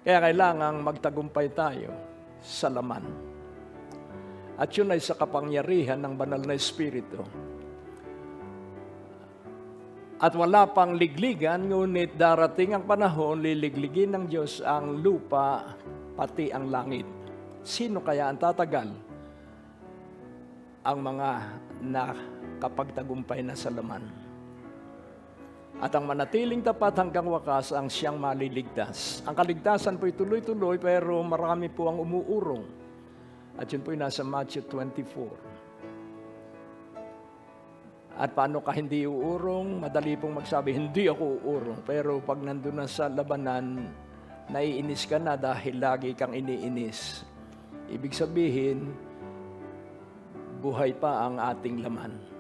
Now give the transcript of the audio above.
Kaya kailangang magtagumpay tayo sa laman. At yun ay sa kapangyarihan ng banal na Espiritu. At wala pang ligligan, ngunit darating ang panahon, liligligin ng Diyos ang lupa, pati ang langit. Sino kaya ang tatagal? Ang mga nakapagtagumpay na sa laman. At ang manatiling tapat hanggang wakas ang siyang maliligtas. Ang kaligtasan po'y tuloy-tuloy pero marami po ang umuurong. At yun po'y nasa Matthew 24. At paano ka hindi uurong? Madali pong magsabi, hindi ako uurong. Pero pag nandun na sa labanan, naiinis ka na dahil lagi kang iniinis. Ibig sabihin, buhay pa ang ating laman.